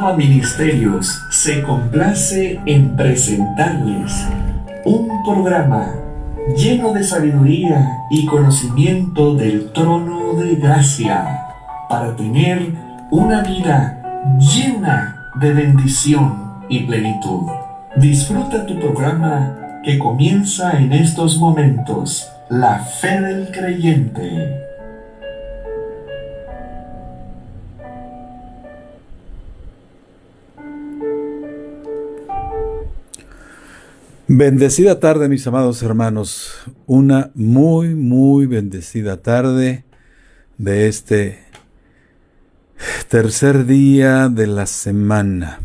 Sama Ministerios se complace en presentarles un programa lleno de sabiduría y conocimiento del trono de gracia para tener una vida llena de bendición y plenitud. Disfruta tu programa que comienza en estos momentos, La Fe del Creyente. Bendecida tarde, mis amados hermanos. Una muy bendecida tarde de este tercer día de la semana.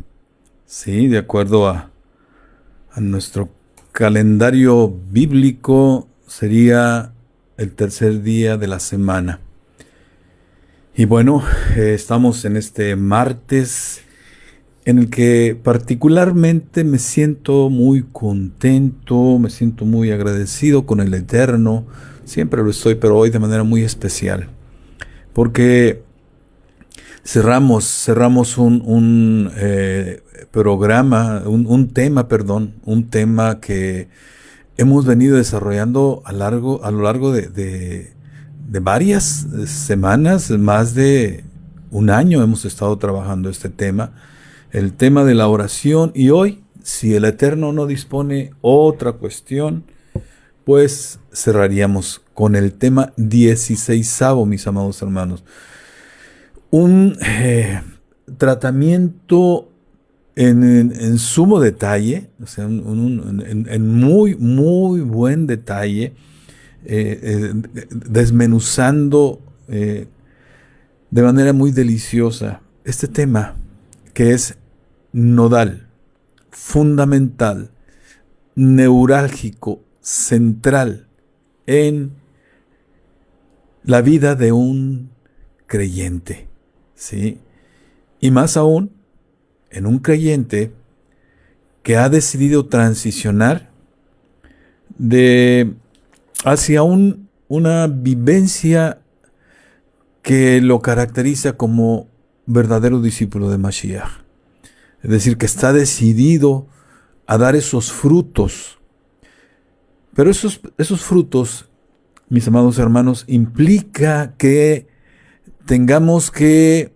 Sí, de acuerdo a nuestro calendario bíblico, sería el tercer día de la semana. Y bueno, estamos en este martes en el que particularmente me siento muy contento, me siento muy agradecido con el Eterno. Siempre lo estoy, pero hoy de manera muy especial, porque cerramos un programa, un tema que hemos venido desarrollando a lo largo de varias semanas. Más de un año hemos estado trabajando este tema, el tema de la oración, y hoy, si el Eterno no dispone otra cuestión, pues cerraríamos con el tema 16avo, mis amados hermanos. Un tratamiento en sumo detalle, o sea, en muy buen detalle, desmenuzando de manera muy deliciosa este tema que es nodal, fundamental, neurálgico, central en la vida de un creyente, ¿sí? Y más aún en un creyente que ha decidido transicionar hacia una vivencia que lo caracteriza como verdadero discípulo de Mashiach. Es decir, que está decidido a dar esos frutos. Pero esos frutos, mis amados hermanos, implica que tengamos que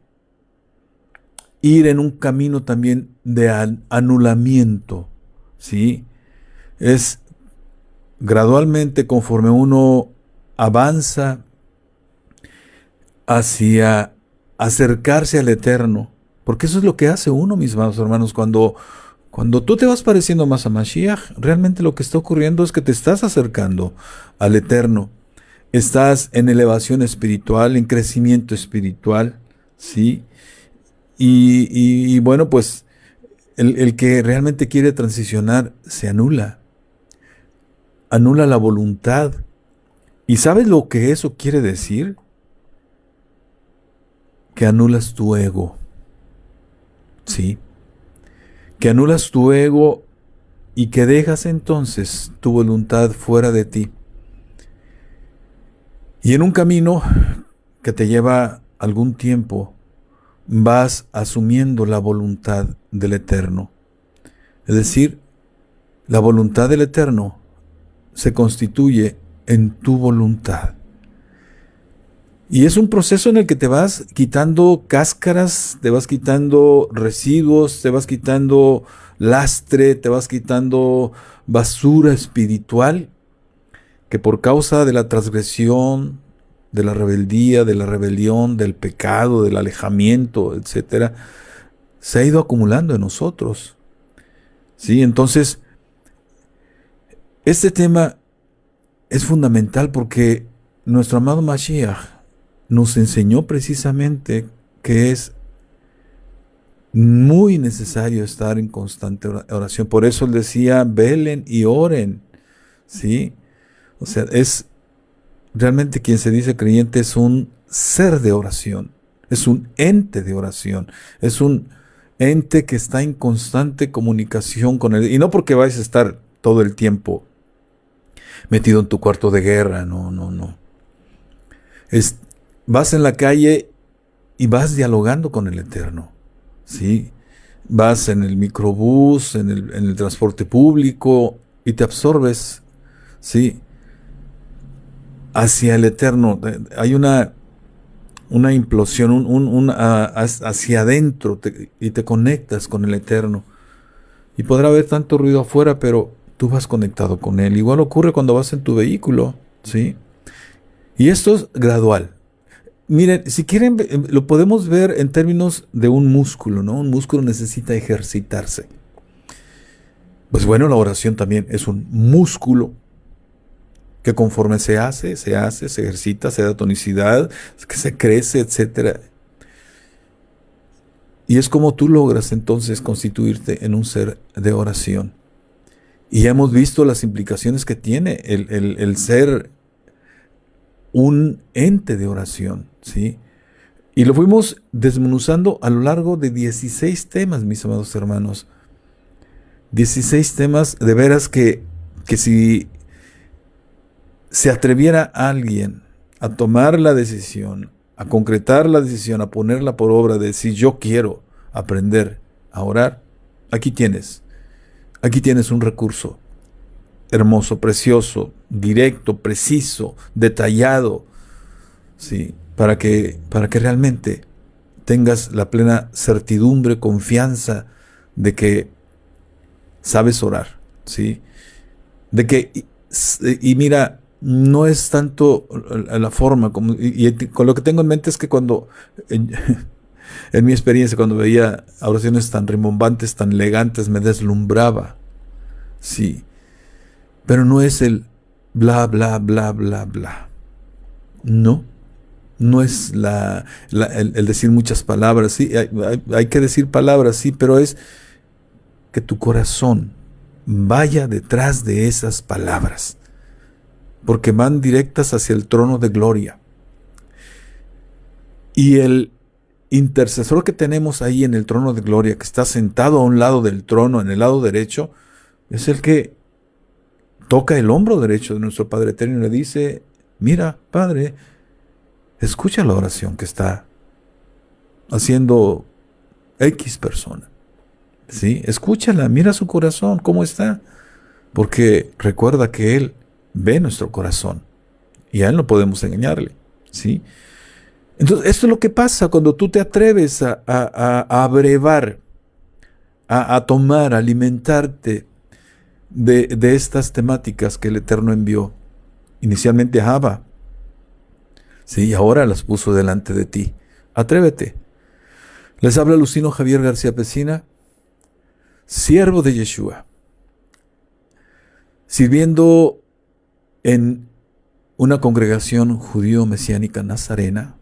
ir en un camino también de anulamiento, ¿sí? Es gradualmente, conforme uno avanza hacia acercarse al Eterno, porque eso es lo que hace uno, mis amados hermanos, cuando tú te vas pareciendo más a Mashiach, realmente lo que está ocurriendo es que te estás acercando al Eterno, estás en elevación espiritual, en crecimiento espiritual, ¿sí? Y bueno, pues el que realmente quiere transicionar se anula la voluntad. ¿Y sabes lo que eso quiere decir? Que anulas tu ego, ¿sí? Que anulas tu ego y que dejas entonces tu voluntad fuera de ti. Y en un camino que te lleva algún tiempo, vas asumiendo la voluntad del Eterno. Es decir, la voluntad del Eterno se constituye en tu voluntad. Y es un proceso en el que te vas quitando cáscaras, te vas quitando residuos, te vas quitando lastre, te vas quitando basura espiritual que por causa de la transgresión, de la rebeldía, de la rebelión, del pecado, del alejamiento, etcétera, se ha ido acumulando en nosotros. ¿Sí? Entonces, este tema es fundamental porque nuestro amado Mashiach nos enseñó precisamente que es muy necesario estar en constante oración. Por eso él decía, velen y oren, ¿sí? O sea, es realmente quien se dice creyente es un ser de oración, es un ente de oración, es un ente que está en constante comunicación con él. Y no porque vayas a estar todo el tiempo metido en tu cuarto de guerra, no. Vas en la calle y vas dialogando con el Eterno, ¿sí? vas en el microbús, en el transporte público y te absorbes, ¿sí?, hacia el Eterno. Hay una implosión, hacia adentro, y te conectas con el Eterno. Y podrá haber tanto ruido afuera, pero tú vas conectado con Él. Igual ocurre cuando vas en tu vehículo, ¿sí? Y esto es gradual. Miren, si quieren, lo podemos ver en términos de un músculo, ¿no? Un músculo necesita ejercitarse. Pues bueno, la oración también es un músculo que conforme se ejercita, se da tonicidad, que se crece, etc. Y es como tú logras entonces constituirte en un ser de oración. Y ya hemos visto las implicaciones que tiene el ser un ente de oración, ¿sí? Y lo fuimos desmenuzando a lo largo de 16 temas, mis amados hermanos. 16 temas, de veras que si se atreviera alguien a tomar la decisión, a concretar la decisión, a ponerla por obra, de decir yo quiero aprender a orar, aquí tienes un recurso hermoso, precioso, directo, preciso, detallado, ¿sí?, para que realmente tengas la plena certidumbre, confianza de que sabes orar, ¿sí? De que, y mira, no es tanto la forma, y con lo que tengo en mente es que cuando, en mi experiencia, cuando veía oraciones tan rimbombantes, tan elegantes, me deslumbraba, sí. Pero no es el bla, bla, bla, bla, bla. No es el decir muchas palabras, sí. Hay que decir palabras, sí, pero es que tu corazón vaya detrás de esas palabras, porque van directas hacia el trono de gloria. Y el intercesor que tenemos ahí en el trono de gloria, que está sentado a un lado del trono, en el lado derecho, es el que toca el hombro derecho de nuestro Padre Eterno y le dice: mira, Padre, escucha la oración que está haciendo X persona, ¿sí? Escúchala, mira su corazón, cómo está, porque recuerda que Él ve nuestro corazón y a Él no podemos engañarle, ¿sí? Entonces, esto es lo que pasa cuando tú te atreves a abrevar, a tomar, a alimentarte de estas temáticas que el Eterno envió. Inicialmente a Abba, sí, y ahora las puso delante de ti. Atrévete. Les habla Lucino Javier García Pesina, siervo de Yeshua, sirviendo en una congregación judío-mesiánica nazarena,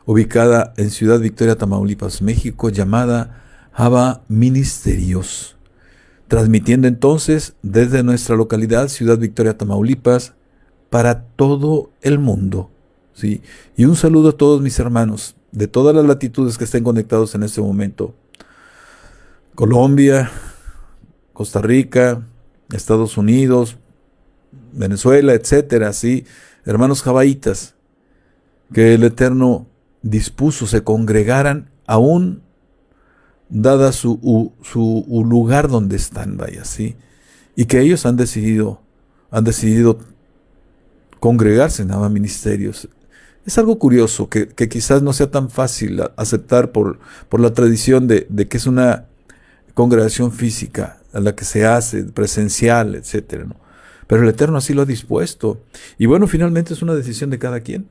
ubicada en Ciudad Victoria, Tamaulipas, México, llamada Abba Ministerios, transmitiendo entonces desde nuestra localidad, Ciudad Victoria, Tamaulipas, para todo el mundo, ¿sí? Y un saludo a todos mis hermanos de todas las latitudes que estén conectados en este momento: Colombia, Costa Rica, Estados Unidos, Venezuela, etcétera, ¿sí? Hermanos jabaitas, que el Eterno dispuso se congregaran aún dada su lugar donde están, vaya, ¿sí? Y que ellos han decidido congregarse en Abba Ministerios. Es algo curioso que quizás no sea tan fácil aceptar por la tradición de que es una congregación física a la que se hace, presencial, etcétera, ¿no? Pero el Eterno así lo ha dispuesto. Y bueno, finalmente es una decisión de cada quien.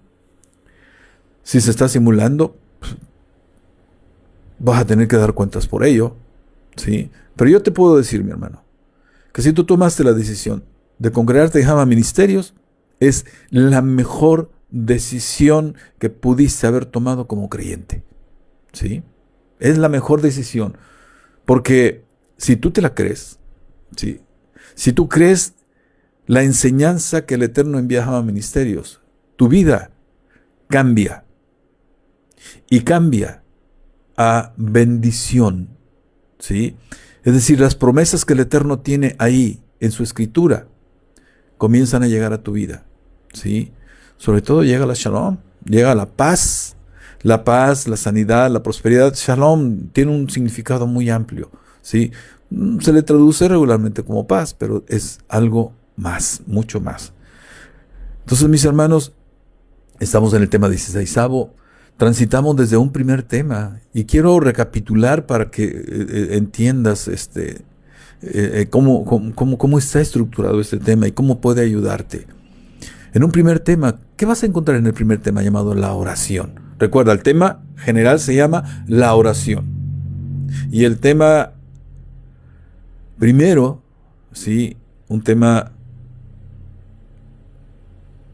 Si se está simulando, vas a tener que dar cuentas por ello, ¿sí? Pero yo te puedo decir, mi hermano, que si tú tomaste la decisión de congregarte en Abba Ministerios, es la mejor decisión que pudiste haber tomado como creyente, ¿sí? Es la mejor decisión, porque si tú te la crees, ¿sí?, si tú crees la enseñanza que el Eterno envía a Abba Ministerios, tu vida cambia, y cambia a bendición, ¿sí? Es decir, las promesas que el Eterno tiene ahí en su escritura comienzan a llegar a tu vida, ¿sí? Sobre todo llega la shalom, llega la paz La paz, la sanidad, la prosperidad, shalom, tiene un significado muy amplio, ¿sí? Se le traduce regularmente como paz, pero es algo más, mucho más. Entonces, mis hermanos, estamos en el tema 16avo, transitamos desde un primer tema y quiero recapitular para que entiendas cómo está estructurado este tema y cómo puede ayudarte. En un primer tema, ¿qué vas a encontrar en el primer tema llamado la oración? Recuerda, el tema general se llama la oración. Y el tema primero, ¿sí? Un tema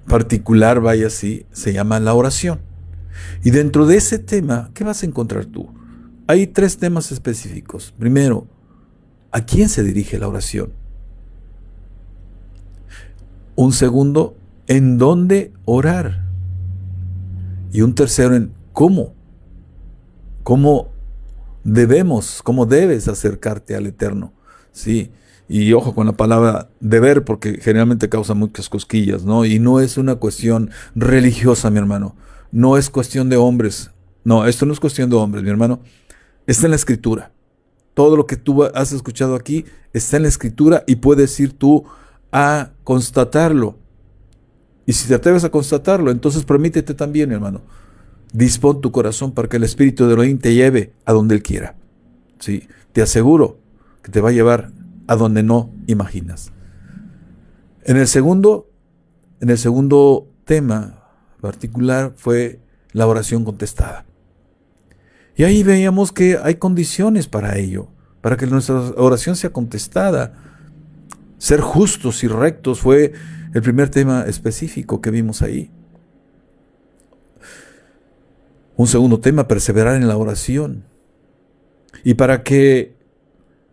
particular, vaya así, se llama la oración. Y dentro de ese tema, ¿qué vas a encontrar tú? Hay 3 temas específicos. Primero, ¿a quién se dirige la oración? Un segundo, ¿en dónde orar? Y un tercero, en cómo. ¿Cómo debes acercarte al Eterno? Sí. Y ojo con la palabra deber, porque generalmente causa muchas cosquillas, ¿no? Y no es una cuestión religiosa, mi hermano. No es cuestión de hombres. No, esto no es cuestión de hombres, mi hermano. Está en la Escritura. Todo lo que tú has escuchado aquí está en la Escritura y puedes ir tú a constatarlo. Y si te atreves a constatarlo, entonces permítete también, mi hermano. Dispón tu corazón para que el Espíritu de Elohim te lleve a donde Él quiera. Sí, te aseguro que te va a llevar a donde no imaginas. En el segundo tema particular fue la oración contestada. Y ahí veíamos que hay condiciones para ello, para que nuestra oración sea contestada. Ser justos y rectos fue el primer tema específico que vimos ahí. Un segundo tema, perseverar en la oración. Y para que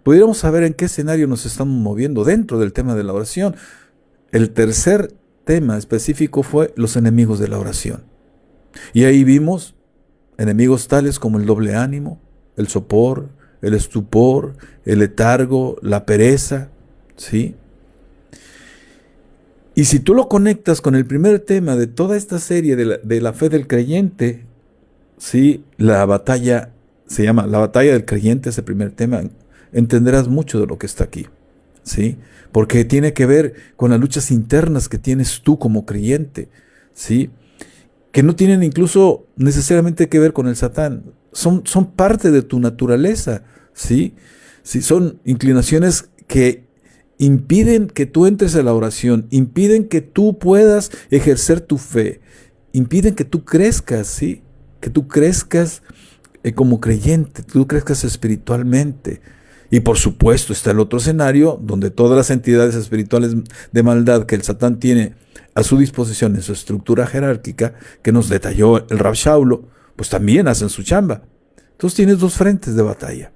pudiéramos saber en qué escenario nos estamos moviendo dentro del tema de la oración, el tercer tema específico fue los enemigos de la oración. Y ahí vimos enemigos tales como el doble ánimo, el sopor, el estupor, el letargo, la pereza, ¿sí? Y si tú lo conectas con el primer tema de toda esta serie de la fe del creyente, ¿sí? La batalla se llama la batalla del creyente, ese primer tema, entenderás mucho de lo que está aquí, ¿sí? Porque tiene que ver con las luchas internas que tienes tú como creyente, ¿sí? Que no tienen incluso necesariamente que ver con el Satán, son parte de tu naturaleza, ¿sí? Sí, son inclinaciones que impiden que tú entres a la oración, impiden que tú puedas ejercer tu fe, impiden que tú crezcas, ¿sí? Que tú crezcas como creyente, tú crezcas espiritualmente. Y por supuesto está el otro escenario donde todas las entidades espirituales de maldad que el Satán tiene a su disposición en su estructura jerárquica, que nos detalló el Rav Shaulo, pues también hacen su chamba. Entonces tienes 2 frentes de batalla.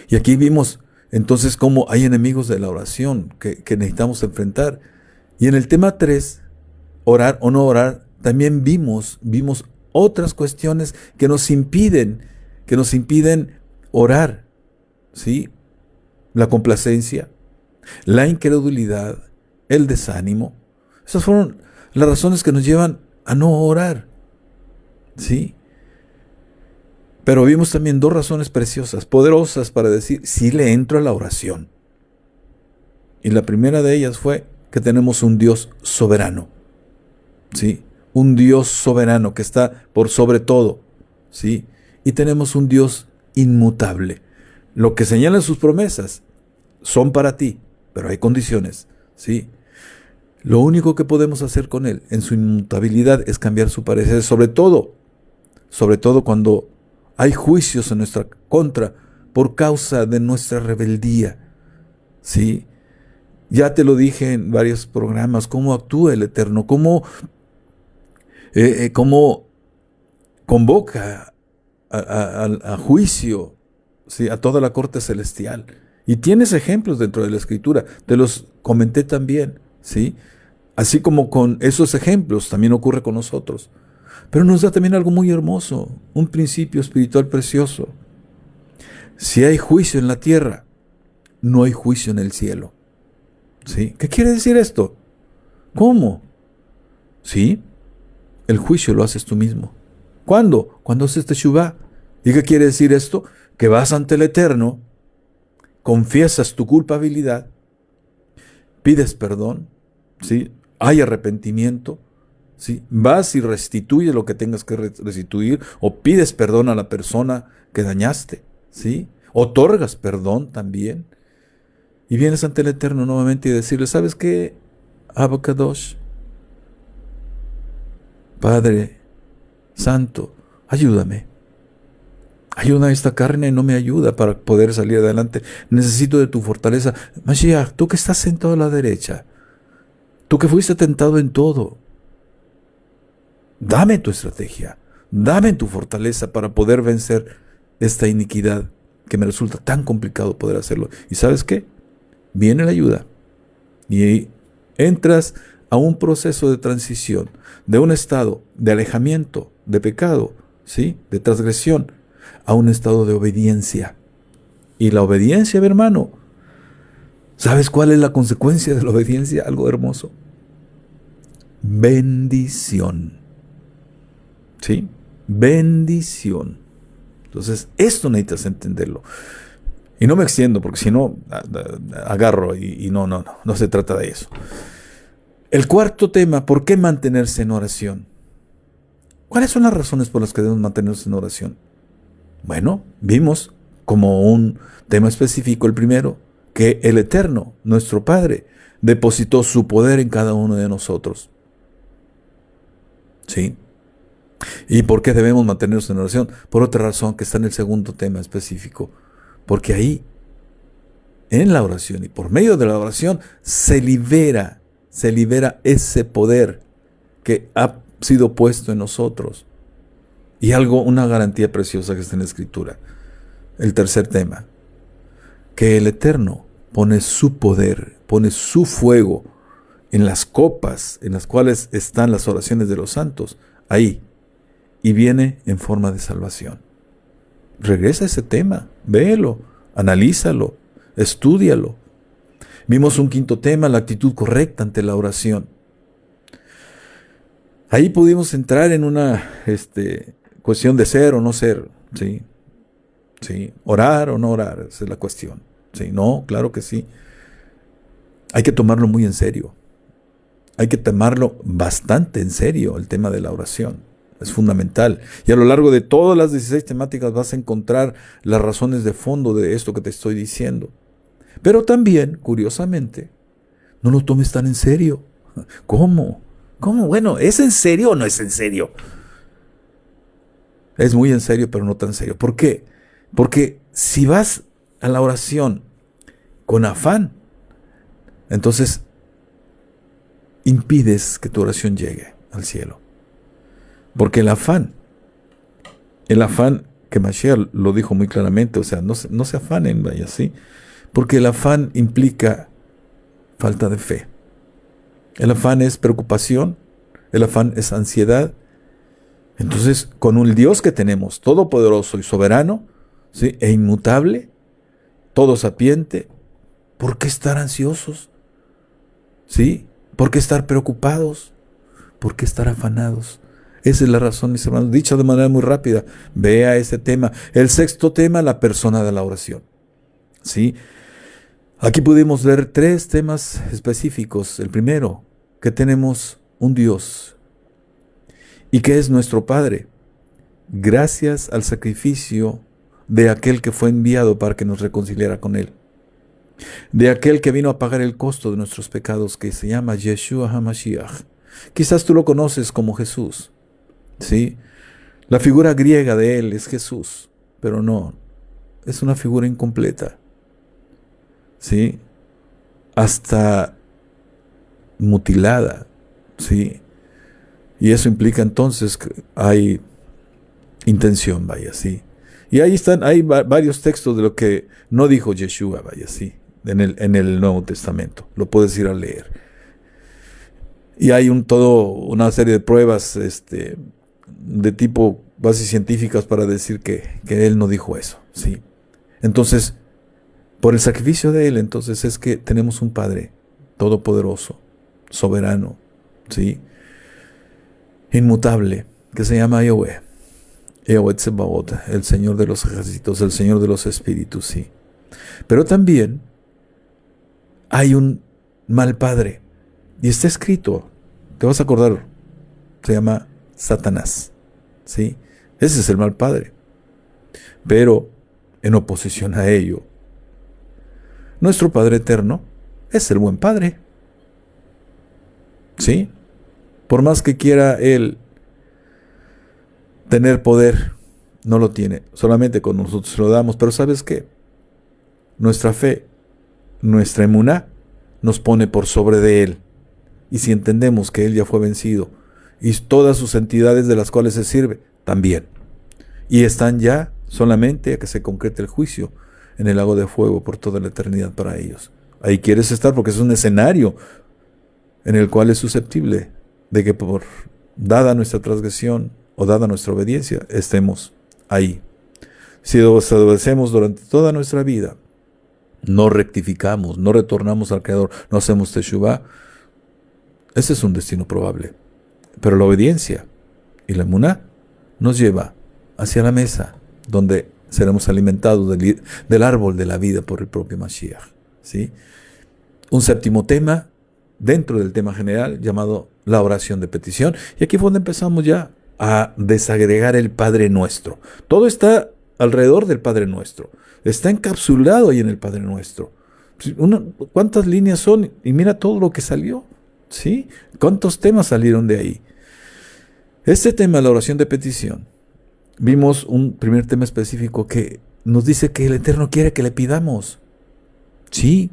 Y aquí vimos entonces cómo hay enemigos de la oración que necesitamos enfrentar. Y en el tema 3, orar o no orar, también vimos otras cuestiones que nos impiden orar, ¿sí? La complacencia, la incredulidad, el desánimo. Esas fueron las razones que nos llevan a no orar, ¿sí? Pero vimos también 2 razones preciosas, poderosas para decir, sí le entro a la oración. Y la primera de ellas fue que tenemos un Dios soberano, ¿sí? Un Dios soberano que está por sobre todo, ¿sí? Y tenemos un Dios inmutable. Lo que señalan sus promesas son para ti, pero hay condiciones, ¿sí? Lo único que podemos hacer con Él en su inmutabilidad es cambiar su parecer, sobre todo cuando hay juicios en nuestra contra por causa de nuestra rebeldía, ¿sí? Ya te lo dije en varios programas, cómo actúa el Eterno, cómo convoca a juicio, ¿sí? A toda la corte celestial. Y tienes ejemplos dentro de la Escritura, te los comenté también, ¿sí? Así como con esos ejemplos también ocurre con nosotros. Pero nos da también algo muy hermoso, un principio espiritual precioso. Si hay juicio en la tierra, no hay juicio en el cielo, ¿sí? ¿Qué quiere decir esto? ¿Cómo? ¿Sí? El juicio lo haces tú mismo. ¿Cuándo? Cuando haces teshuvá. ¿Y qué quiere decir esto? Que vas ante el Eterno, confiesas tu culpabilidad, pides perdón, ¿sí? Hay arrepentimiento, ¿sí? Vas y restituyes lo que tengas que restituir, o pides perdón a la persona que dañaste, ¿sí? Otorgas perdón también, y vienes ante el Eterno nuevamente y decirle, ¿sabes qué? Abba Kadosh, Padre Santo, ayúdame. Ayuda a esta carne, no me ayuda para poder salir adelante. Necesito de tu fortaleza. Mashiach, tú que estás sentado a la derecha, tú que fuiste tentado en todo, dame tu estrategia, dame tu fortaleza para poder vencer esta iniquidad que me resulta tan complicado poder hacerlo. ¿Y sabes qué? Viene la ayuda y entras a un proceso de transición de un estado de alejamiento, de pecado, ¿sí? De transgresión, a un estado de obediencia. Y la obediencia, mi hermano, ¿sabes cuál es la consecuencia de la obediencia? Algo hermoso. Bendición. ¿Sí? Bendición. Entonces, esto necesitas entenderlo. Y no me extiendo, porque si no, agarro y no se trata de eso. El cuarto tema, ¿por qué mantenerse en oración? ¿Cuáles son las razones por las que debemos mantenernos en oración? Bueno, vimos como un tema específico el primero, que el Eterno, nuestro Padre, depositó su poder en cada uno de nosotros. ¿Sí? ¿Y por qué debemos mantenernos en oración? Por otra razón que está en el segundo tema específico. Porque ahí, en la oración y por medio de la oración, se libera ese poder que ha sido puesto en nosotros. Y una garantía preciosa que está en la Escritura. El tercer tema, que el Eterno pone su poder, pone su fuego en las copas en las cuales están las oraciones de los santos, ahí, y viene en forma de salvación. Regresa a ese tema, véelo, analízalo, estúdialo. Vimos un quinto tema, la actitud correcta ante la oración. Ahí pudimos entrar en una cuestión de ser o no ser, ¿sí? ¿Sí? Orar o no orar, esa es la cuestión. ¿Sí? No, claro que sí. Hay que tomarlo muy en serio. Hay que tomarlo bastante en serio, el tema de la oración. Es fundamental. Y a lo largo de todas las 16 temáticas vas a encontrar las razones de fondo de esto que te estoy diciendo. Pero también, curiosamente, no lo tomes tan en serio. ¿Cómo? Bueno, ¿es en serio o no es en serio? Es muy en serio, pero no tan serio. ¿Por qué? Porque si vas a la oración con afán, entonces impides que tu oración llegue al cielo. Porque el afán que Mashiach lo dijo muy claramente, o sea, no se afanen, vaya, ¿sí? Porque el afán implica falta de fe. El afán es preocupación, el afán es ansiedad. Entonces, con un Dios que tenemos, todopoderoso y soberano, ¿sí? E inmutable, todo sapiente, ¿por qué estar ansiosos? ¿Sí? ¿Por qué estar preocupados? ¿Por qué estar afanados? Esa es la razón, mis hermanos. Dicho de manera muy rápida, vea este tema. El sexto tema, la persona de la oración. ¿Sí? Aquí pudimos ver 3 temas específicos. El primero, que tenemos un Dios y que es nuestro Padre, gracias al sacrificio de aquel que fue enviado para que nos reconciliara con Él, de aquel que vino a pagar el costo de nuestros pecados, que se llama Yeshua HaMashiach. Quizás tú lo conoces como Jesús, ¿sí? La figura griega de Él es Jesús, pero no, es una figura incompleta, ¿sí? Hasta mutilada, ¿sí? Y eso implica entonces que hay intención, vaya, ¿sí? Y ahí hay varios textos de lo que no dijo Yeshua, vaya, ¿sí? En el Nuevo Testamento. Lo puedes ir a leer. Y hay una serie de pruebas de tipo bases científicas para decir que Él no dijo eso, ¿sí? Entonces, por el sacrificio de Él, entonces es que tenemos un Padre todopoderoso, soberano, ¿sí? Inmutable, que se llama Yahweh. Yahweh Tsebaot, el Señor de los ejércitos, el Señor de los espíritus, sí. Pero también hay un mal padre. Y está escrito, te vas a acordar, se llama Satanás, ¿sí? Ese es el mal padre. Pero en oposición a ello, nuestro Padre Eterno es el buen Padre, ¿sí? Por más que quiera Él tener poder, no lo tiene. Solamente con nosotros lo damos. Pero ¿sabes qué? Nuestra fe, nuestra emuná, nos pone por sobre de Él. Y si entendemos que Él ya fue vencido, y todas sus entidades de las cuales se sirve, también. Y están ya solamente a que se concrete el juicio en el lago de fuego por toda la eternidad para ellos. Ahí quieres estar porque es un escenario en el cual es susceptible de que por dada nuestra transgresión o dada nuestra obediencia, estemos ahí. Si obedecemos durante toda nuestra vida, no rectificamos, no retornamos al Creador, no hacemos teshuvá, ese es un destino probable. Pero la obediencia y la emuná nos lleva hacia la mesa, donde seremos alimentados del árbol de la vida por el propio Mashiach, ¿sí? Un séptimo tema, dentro del tema general, llamado la oración de petición. Y aquí fue donde empezamos ya a desagregar el Padre Nuestro. Todo está alrededor del Padre Nuestro. Está encapsulado ahí en el Padre Nuestro. ¿Cuántas líneas son? Y mira todo lo que salió, ¿sí? ¿Cuántos temas salieron de ahí? Este tema, la oración de petición, vimos un primer tema específico que nos dice que el Eterno quiere que le pidamos. Sí,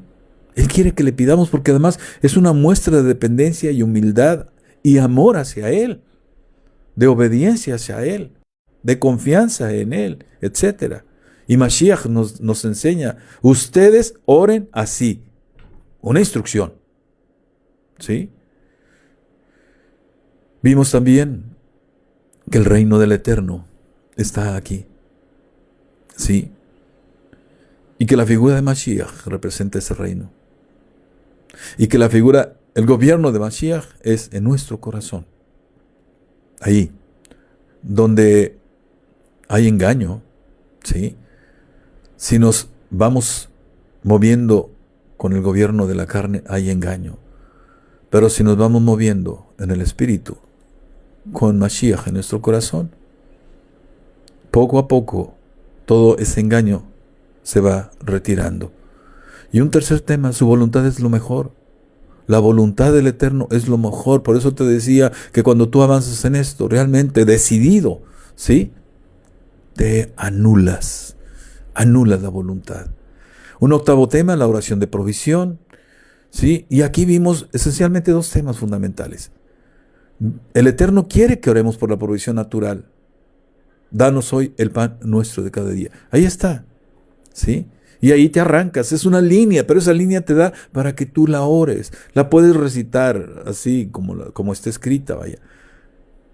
Él quiere que le pidamos porque además es una muestra de dependencia y humildad y amor hacia Él, de obediencia hacia Él, de confianza en Él, etc. Y Mashiach nos enseña, ustedes oren así, una instrucción. ¿Sí? Vimos también que el reino del Eterno está aquí. ¿Sí? Y que la figura de Mashiach representa ese reino. Y que el gobierno de Mashiach es en nuestro corazón. Ahí, donde hay engaño, ¿sí? Si nos vamos moviendo con el gobierno de la carne, hay engaño. Pero si nos vamos moviendo en el espíritu, con Mashiach en nuestro corazón, poco a poco todo ese engaño se va retirando. Y un tercer tema, su voluntad es lo mejor. La voluntad del Eterno es lo mejor. Por eso te decía que cuando tú avanzas en esto, realmente decidido, ¿sí? Te anulas la voluntad. Un octavo tema, la oración de provisión, ¿sí? Y aquí vimos esencialmente dos temas fundamentales. El Eterno quiere que oremos por la provisión natural. Danos hoy el pan nuestro de cada día. Ahí está, ¿sí? Y ahí te arrancas, es una línea, pero esa línea te da para que tú la ores. La puedes recitar así como está escrita, vaya.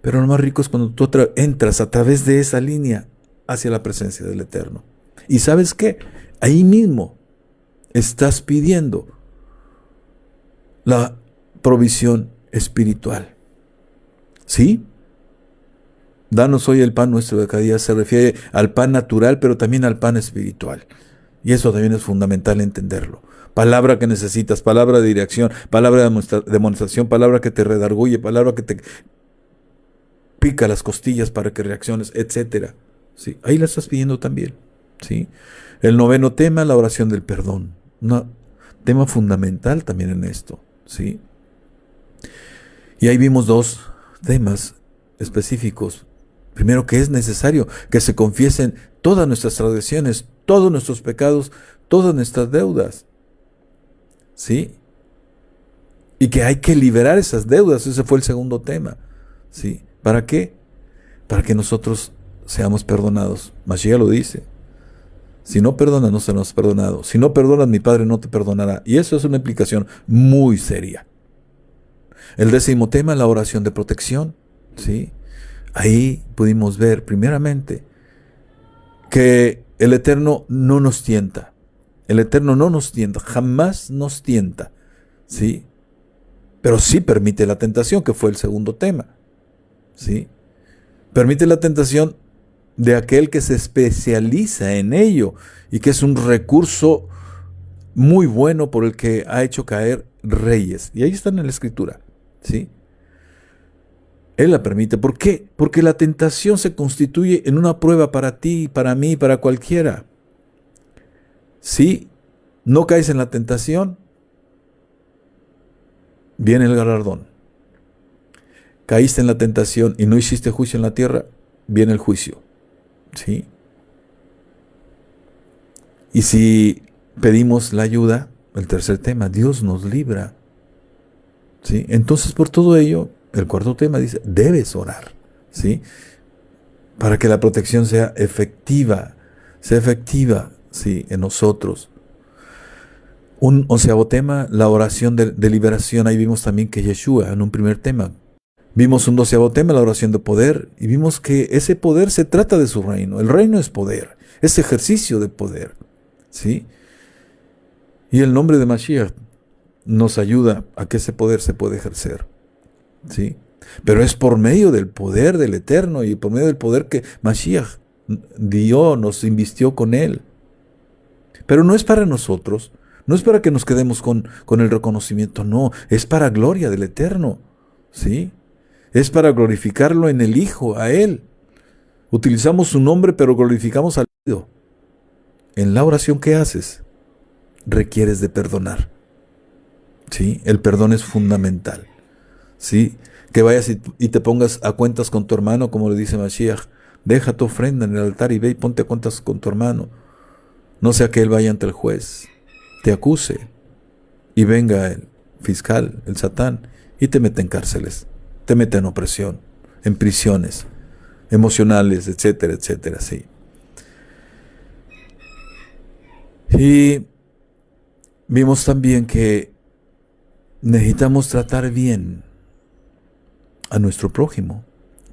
Pero lo más rico es cuando tú entras a través de esa línea hacia la presencia del Eterno. ¿Y sabes qué? Ahí mismo estás pidiendo la provisión espiritual. ¿Sí? Danos hoy el pan nuestro de cada día. Se refiere al pan natural, pero también al pan espiritual. Y eso también es fundamental entenderlo. Palabra que necesitas, palabra de dirección, palabra de demostración, palabra que te redarguye, palabra que te pica las costillas para que reacciones, etc. ¿Sí? Ahí la estás pidiendo también. ¿Sí? El noveno tema, la oración del perdón. Un tema fundamental también en esto. ¿Sí? Y ahí vimos dos temas específicos. Primero, que es necesario que se confiesen todas nuestras transgresiones, todos nuestros pecados, todas nuestras deudas. ¿Sí? Y que hay que liberar esas deudas. Ese fue el segundo tema. ¿Sí? ¿Para qué? Para que nosotros seamos perdonados. Mashiach lo dice. Si no perdonas, no serás perdonado. Si no perdonas, mi Padre no te perdonará. Y eso es una implicación muy seria. El décimo tema, la oración de protección. ¿Sí? Ahí pudimos ver primeramente que el Eterno no nos tienta. El Eterno no nos tienta, jamás nos tienta. ¿Sí? Pero sí permite la tentación, que fue el segundo tema. ¿Sí? Permite la tentación de aquel que se especializa en ello y que es un recurso muy bueno por el que ha hecho caer reyes. Y ahí está en la Escritura, ¿sí? Él la permite. ¿Por qué? Porque la tentación se constituye en una prueba para ti, para mí, para cualquiera. Si no caes en la tentación, viene el galardón. Caíste en la tentación y no hiciste juicio en la tierra, viene el juicio. ¿Sí? Y si pedimos la ayuda, el tercer tema, Dios nos libra. ¿Sí? Entonces, por todo ello, el cuarto tema dice, debes orar. ¿Sí? Para que la protección sea efectiva, ¿sí? En nosotros. Un 11º tema, la oración de liberación. Ahí vimos también que Yeshua, en un primer tema. Vimos un 12º tema, la oración de poder, y vimos que ese poder se trata de su reino. El reino es poder, es ejercicio de poder, ¿sí? Y el nombre de Mashiach nos ayuda a que ese poder se pueda ejercer, ¿sí? Pero es por medio del poder del Eterno y por medio del poder que Mashiach dio, nos invistió con él. Pero no es para nosotros, no es para que nos quedemos con el reconocimiento, no, es para gloria del Eterno, ¿sí? Es para glorificarlo en el Hijo, a Él. Utilizamos su nombre, pero glorificamos al Hijo. En la oración que haces, requieres de perdonar. ¿Sí? El perdón es fundamental. ¿Sí? Que vayas y te pongas a cuentas con tu hermano, como le dice Mashiach. Deja tu ofrenda en el altar y ve y ponte a cuentas con tu hermano. No sea que él vaya ante el juez, te acuse y venga el fiscal, el Satán, y te mete en cárceles. Te mete en opresión, en prisiones emocionales, etcétera, etcétera, sí. Y vimos también que necesitamos tratar bien a nuestro prójimo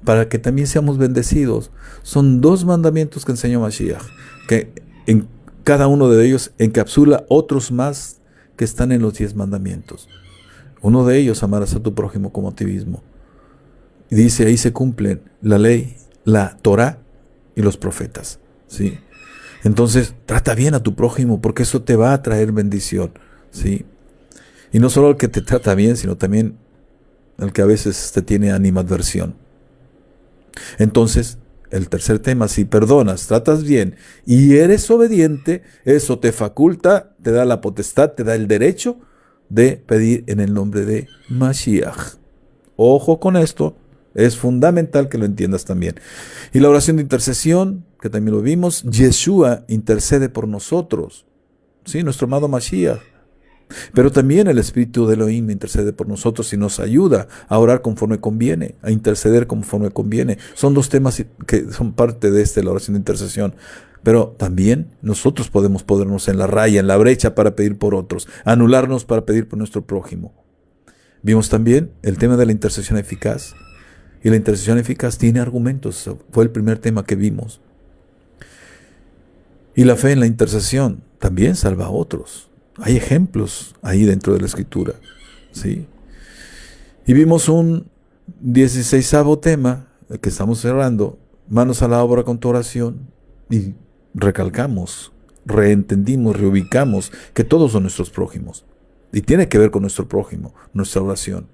para que también seamos bendecidos. Son 2 mandamientos que enseñó Mashiach, que en cada uno de ellos encapsula otros más que están en los 10 mandamientos. Uno de ellos, amarás a tu prójimo como a ti mismo. Y dice, ahí se cumplen la ley, la Torá y los profetas, ¿sí? Entonces, trata bien a tu prójimo porque eso te va a traer bendición, ¿sí? Y no solo el que te trata bien, sino también el que a veces te tiene animadversión. Entonces, el tercer tema, si perdonas, tratas bien y eres obediente, eso te faculta, te da la potestad, te da el derecho de pedir en el nombre de Mashiach. Ojo con esto. Es fundamental que lo entiendas también. Y la oración de intercesión, que también lo vimos, Yeshua intercede por nosotros, ¿sí? Nuestro amado Mashiach. Pero también el Espíritu de Elohim intercede por nosotros y nos ayuda a orar conforme conviene, a interceder conforme conviene. Son 2 temas que son parte de la oración de intercesión. Pero también nosotros podemos ponernos en la raya, en la brecha para pedir por otros, anularnos para pedir por nuestro prójimo. Vimos también el tema de la intercesión eficaz. Y la intercesión eficaz tiene argumentos. Fue el primer tema que vimos. Y la fe en la intercesión también salva a otros. Hay ejemplos ahí dentro de la Escritura, ¿sí? Y vimos un 16º tema, el que estamos cerrando, manos a la obra con tu oración, y recalcamos, reentendimos, reubicamos que todos son nuestros prójimos. Y tiene que ver con nuestro prójimo, nuestra oración.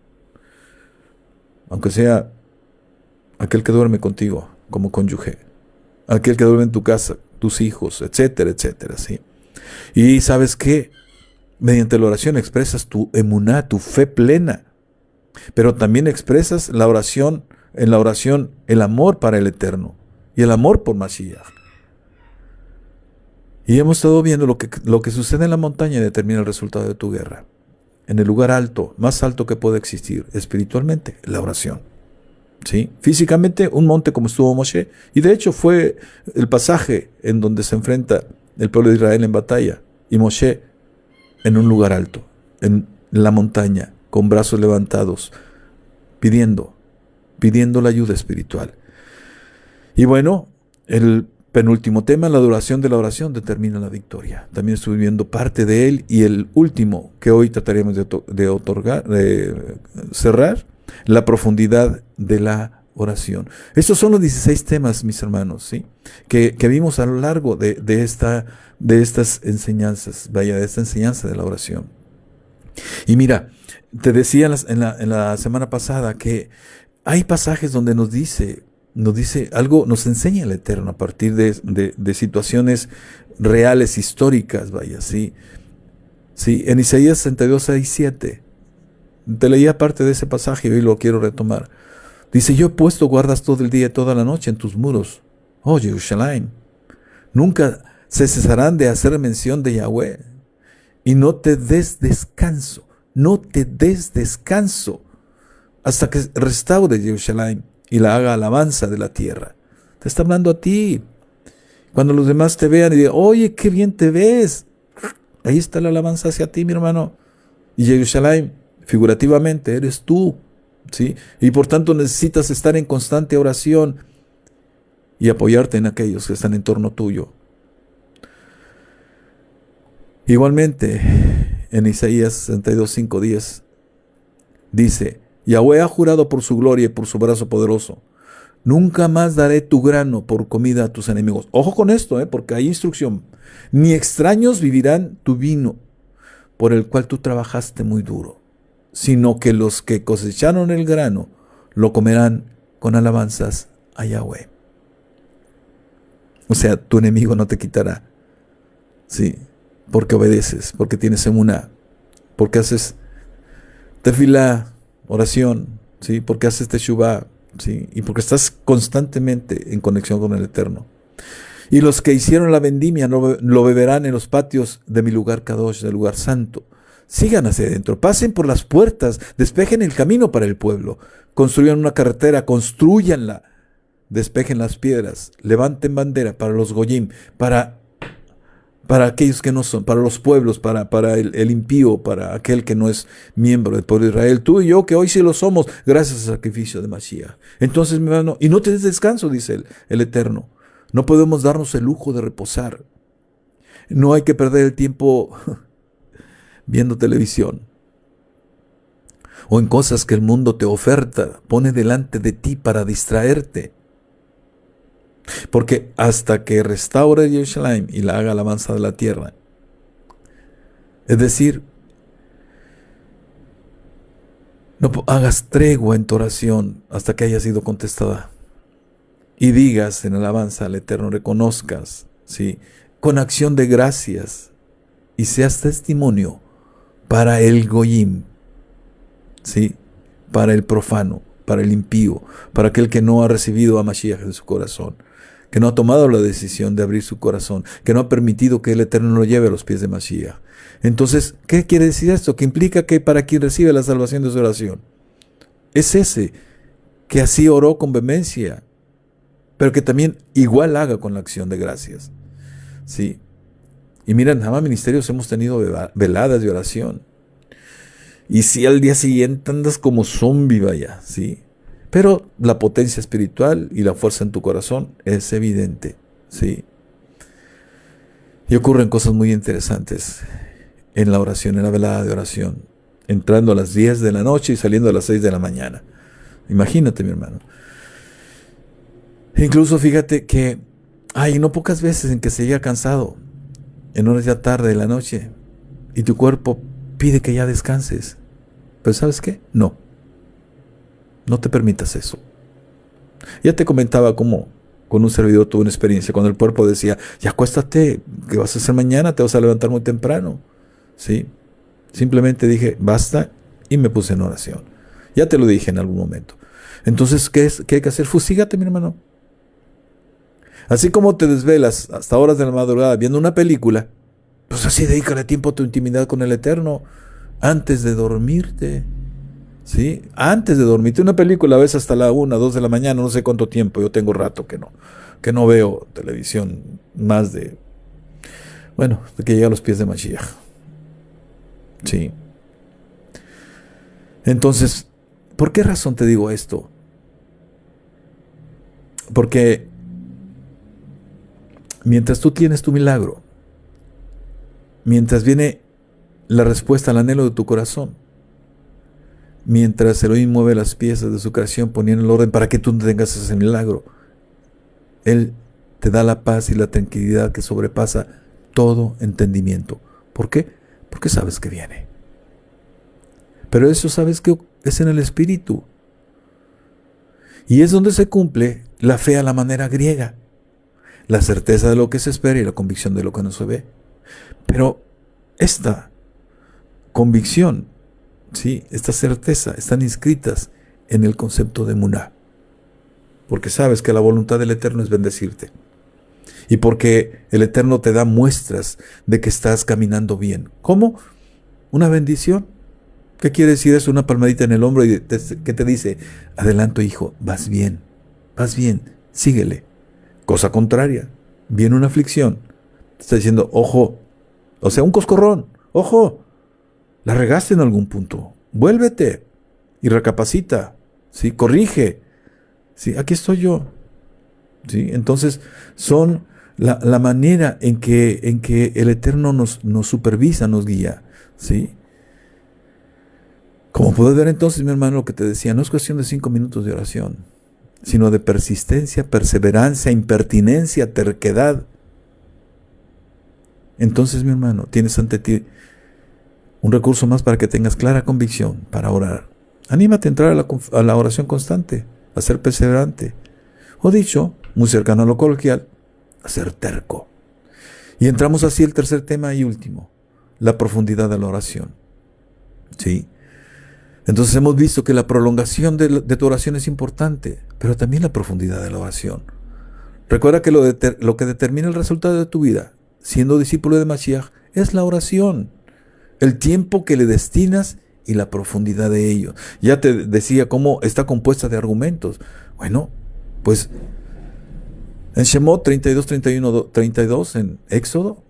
Aunque sea aquel que duerme contigo como cónyuge, aquel que duerme en tu casa, tus hijos, etcétera, etcétera, ¿sí? Y ¿sabes qué? Mediante la oración expresas tu emuná, tu fe plena, pero también expresas en la oración el amor para el Eterno y el amor por Mashiach. Y hemos estado viendo lo que sucede en la montaña determina el resultado de tu guerra. En el lugar alto, más alto que puede existir espiritualmente, la oración. ¿Sí? Físicamente, un monte como estuvo Moshe, y de hecho fue el pasaje en donde se enfrenta el pueblo de Israel en batalla, y Moshe en un lugar alto, en la montaña, con brazos levantados, pidiendo la ayuda espiritual. Y bueno, el penúltimo tema, la duración de la oración determina la victoria. También estuve viendo parte de él, y el último que hoy trataremos de cerrar, la profundidad de la oración. Estos son los 16 temas, mis hermanos, ¿sí? Que vimos a lo largo de estas enseñanzas, de esta enseñanza de la oración. Y mira, te decía en la semana pasada que hay pasajes donde nos dice algo, nos enseña el Eterno a partir de situaciones reales, históricas, ¿sí? Sí, en Isaías 62, 6, 7. Te leía parte de ese pasaje y hoy lo quiero retomar. Dice, yo he puesto guardas todo el día y toda la noche en tus muros. Oh, Jerusalén, nunca se cesarán de hacer mención de Yahweh. Y no te des descanso, hasta que restaure Jerusalén y la haga alabanza de la tierra. Te está hablando a ti. Cuando los demás te vean y digan, oye, qué bien te ves. Ahí está la alabanza hacia ti, mi hermano. Y Jerusalén, figurativamente, eres tú. ¿Sí? Y por tanto necesitas estar en constante oración y apoyarte en aquellos que están en torno tuyo. Igualmente, en Isaías 62, 5, 10, dice, Yahweh ha jurado por su gloria y por su brazo poderoso, nunca más daré tu grano por comida a tus enemigos. Ojo con esto, porque hay instrucción. Ni extraños vivirán tu vino, por el cual tú trabajaste muy duro, sino que los que cosecharon el grano lo comerán con alabanzas a Yahweh. O sea, tu enemigo no te quitará. Sí, porque obedeces, porque tienes emuná, porque haces tefilá, oración, sí, porque haces teshuvá, sí, y porque estás constantemente en conexión con el Eterno. Y los que hicieron la vendimia lo beberán en los patios de mi lugar Kadosh, del lugar santo. Sigan hacia adentro, pasen por las puertas, despejen el camino para el pueblo, construyan una carretera, construyanla, despejen las piedras, levanten bandera para los goyim, para aquellos que no son, para los pueblos, para el impío, para aquel que no es miembro del pueblo de Israel, tú y yo que hoy sí lo somos, gracias al sacrificio de Mashiach. Entonces, mi hermano, y no te des descanso, dice el Eterno, no podemos darnos el lujo de reposar, no hay que perder el tiempo viendo televisión o en cosas que el mundo te oferta, pone delante de ti para distraerte. Porque hasta que restaure Jerusalén y la haga alabanza de la tierra, es decir, no hagas tregua en tu oración hasta que haya sido contestada y digas en alabanza al Eterno, reconozcas, ¿sí?, con acción de gracias y seas testimonio para el goyim, ¿sí?, para el profano, para el impío, para aquel que no ha recibido a Mashiach en su corazón, que no ha tomado la decisión de abrir su corazón, que no ha permitido que el Eterno lo lleve a los pies de Mashiach. Entonces, ¿qué quiere decir esto? Que implica que para quien recibe la salvación de su oración es ese que así oró con vehemencia, pero que también igual haga con la acción de gracias. Sí. Y mira, en Hamá Ministerios hemos tenido veladas de oración. Y si al día siguiente andas como zombie, vaya, sí. Pero la potencia espiritual y la fuerza en tu corazón es evidente, sí. Y ocurren cosas muy interesantes en la oración, en la velada de oración, entrando a las 10 de la noche y saliendo a las 6 de la mañana. Imagínate, mi hermano. Incluso fíjate que hay no pocas veces en que se llega cansado, en horas ya tarde de la noche, y tu cuerpo pide que ya descanses. Pero ¿sabes qué? No te permitas eso. Ya te comentaba cómo con un servidor tuve una experiencia cuando el cuerpo decía, ya acuéstate, ¿qué vas a hacer mañana? Te vas a levantar muy temprano. ¿Sí? Simplemente dije, basta, y me puse en oración. Ya te lo dije en algún momento. Entonces, ¿qué hay que hacer? Fusígate, mi hermano. Así como te desvelas hasta horas de la madrugada viendo una película, pues así dedícale tiempo a tu intimidad con el Eterno antes de dormirte. ¿Sí? Antes de dormirte. Una película ves hasta la 1, 2 de la mañana, no sé cuánto tiempo. Yo tengo rato que no veo televisión más de que llega a los pies de Mashiach. Sí. Entonces, ¿por qué razón te digo esto? Porque mientras tú tienes tu milagro, mientras viene la respuesta al anhelo de tu corazón, mientras Elohim mueve las piezas de su creación poniendo el orden para que tú tengas ese milagro. Él te da la paz y la tranquilidad que sobrepasa todo entendimiento. ¿Por qué? Porque sabes que viene. Pero eso sabes que es en el Espíritu. Y es donde se cumple la fe a la manera griega. La certeza de lo que se espera y la convicción de lo que no se ve. Pero esta convicción, ¿sí?, esta certeza, están inscritas en el concepto de emuná. Porque sabes que la voluntad del Eterno es bendecirte. Y porque el Eterno te da muestras de que estás caminando bien. ¿Cómo? Una bendición. ¿Qué quiere decir eso? Una palmadita en el hombro que te dice: adelanto, hijo, vas bien, síguele. Cosa contraria, viene una aflicción, te está diciendo: ojo, o sea, un coscorrón, ojo, la regaste en algún punto, vuélvete y recapacita, ¿sí? Corrige, ¿sí? Aquí estoy yo, ¿sí? Entonces son la manera en que el Eterno nos supervisa, nos guía, ¿sí? Como puedes ver entonces, mi hermano, lo que te decía, no es cuestión de 5 minutos de oración, sino de persistencia, perseverancia, impertinencia, terquedad. Entonces, mi hermano, tienes ante ti un recurso más para que tengas clara convicción para orar. Anímate a entrar a la oración constante, a ser perseverante. O dicho, muy cercano a lo coloquial, a ser terco. Y entramos así al tercer tema y último, la profundidad de la oración. ¿Sí? Entonces hemos visto que la prolongación de tu oración es importante, pero también la profundidad de la oración. Recuerda que lo que determina el resultado de tu vida, siendo discípulo de Mashiach, es la oración, el tiempo que le destinas y la profundidad de ello. Ya te decía cómo está compuesta de argumentos. Bueno, pues en Shemot 32, 31, 32, en Éxodo,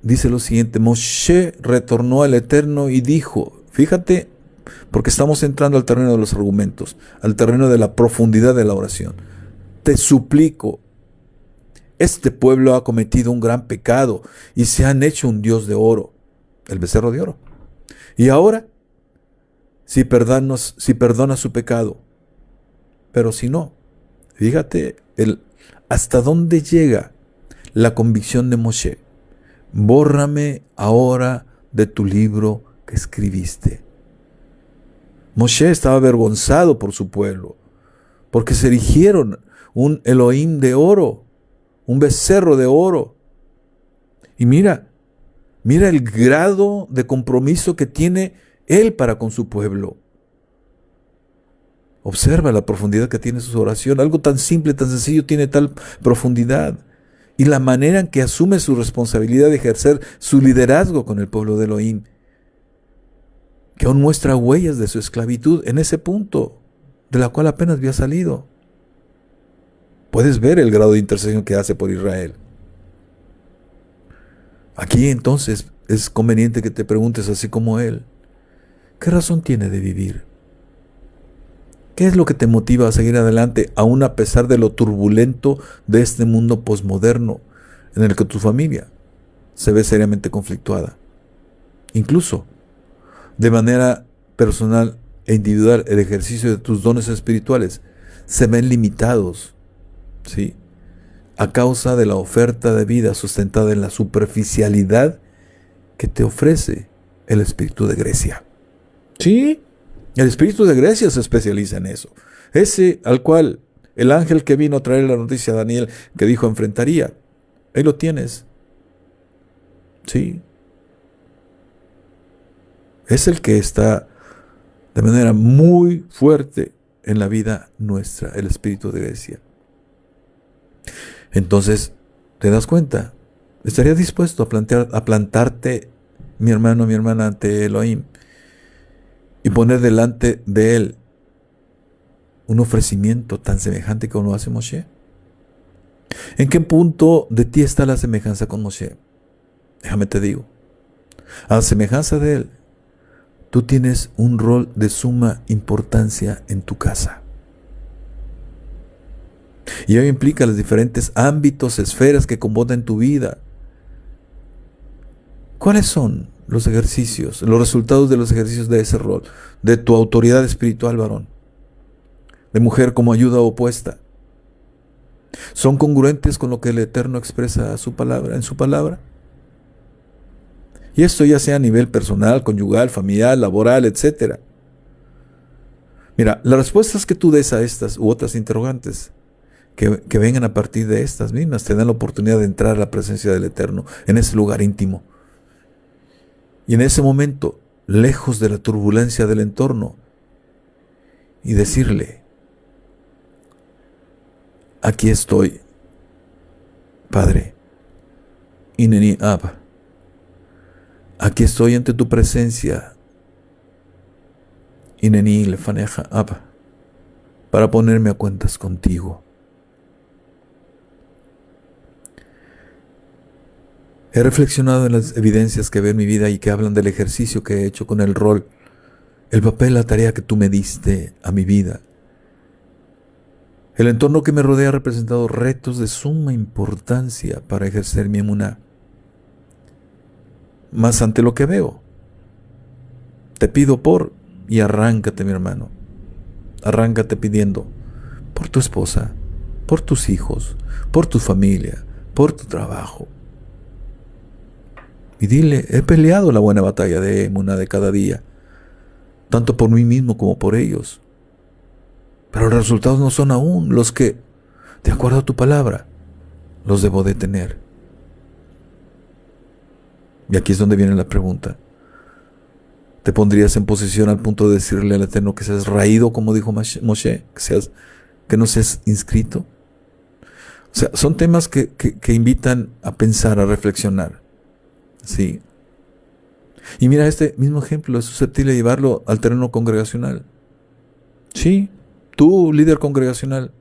dice lo siguiente: Moshe retornó al Eterno y dijo, fíjate, porque estamos entrando al terreno de los argumentos, al terreno de la profundidad de la oración. Te suplico, este pueblo ha cometido un gran pecado y se han hecho un dios de oro, el becerro de oro. Y ahora, si perdona su pecado, pero si no, fíjate hasta dónde llega la convicción de Moshe: bórrame ahora de tu libro que escribiste. Moshe estaba avergonzado por su pueblo, porque se erigieron un Elohim de oro, un becerro de oro. Y mira el grado de compromiso que tiene él para con su pueblo. Observa la profundidad que tiene su oración. Algo tan simple, tan sencillo, tiene tal profundidad. Y la manera en que asume su responsabilidad de ejercer su liderazgo con el pueblo de Elohim, que aún muestra huellas de su esclavitud en ese punto, de la cual apenas había salido. Puedes ver el grado de intercesión que hace por Israel. Aquí entonces es conveniente que te preguntes, así como él: ¿qué razón tiene de vivir? ¿Qué es lo que te motiva a seguir adelante, aún a pesar de lo turbulento de este mundo posmoderno en el que tu familia se ve seriamente conflictuada? Incluso de manera personal e individual, el ejercicio de tus dones espirituales se ven limitados, ¿sí?, a causa de la oferta de vida sustentada en la superficialidad que te ofrece el espíritu de Grecia. ¿Sí? El espíritu de Grecia se especializa en eso. Ese al cual el ángel que vino a traer la noticia a Daniel, que dijo enfrentaría, ahí lo tienes. ¿Sí? Es el que está de manera muy fuerte en la vida nuestra, el espíritu de Grecia. Entonces, ¿te das cuenta? ¿Estarías dispuesto a plantarte, mi hermano, mi hermana, ante Elohim y poner delante de él un ofrecimiento tan semejante como lo hace Moshe? ¿En qué punto de ti está la semejanza con Moshe? Déjame te digo, a la semejanza de él, tú tienes un rol de suma importancia en tu casa. Y ello implica los diferentes ámbitos, esferas que componen tu vida. ¿Cuáles son los ejercicios, los resultados de los ejercicios de ese rol, de tu autoridad espiritual, varón, de mujer como ayuda opuesta, son congruentes con lo que el Eterno expresa en su palabra. Y esto ya sea a nivel personal, conyugal, familiar, laboral, etc. Mira, las respuestas que tú des a estas u otras interrogantes que vengan a partir de estas mismas te dan la oportunidad de entrar a la presencia del Eterno en ese lugar íntimo. Y en ese momento, lejos de la turbulencia del entorno, y decirle: aquí estoy, Padre, Hineni Ab. Aquí estoy ante tu presencia, Hineni Lefaneja Ab, para ponerme a cuentas contigo. He reflexionado en las evidencias que veo en mi vida y que hablan del ejercicio que he hecho con el rol, el papel, la tarea que tú me diste a mi vida. El entorno que me rodea ha representado retos de suma importancia para ejercer mi emuná. Mas ante lo que veo, te pido y arráncate, mi hermano. Arráncate pidiendo por tu esposa, por tus hijos, por tu familia, por tu trabajo. Y dile: he peleado la buena batalla de emuná de cada día, tanto por mí mismo como por ellos. Pero los resultados no son aún los que, de acuerdo a tu palabra, los debo de tener. Y aquí es donde viene la pregunta. ¿Te pondrías en posición al punto de decirle al Eterno que seas raído, como dijo Moshe, que no seas inscrito? O sea, son temas que invitan a pensar, a reflexionar. Sí. Y mira, este mismo ejemplo es susceptible de llevarlo al terreno congregacional. Sí, tú, líder congregacional,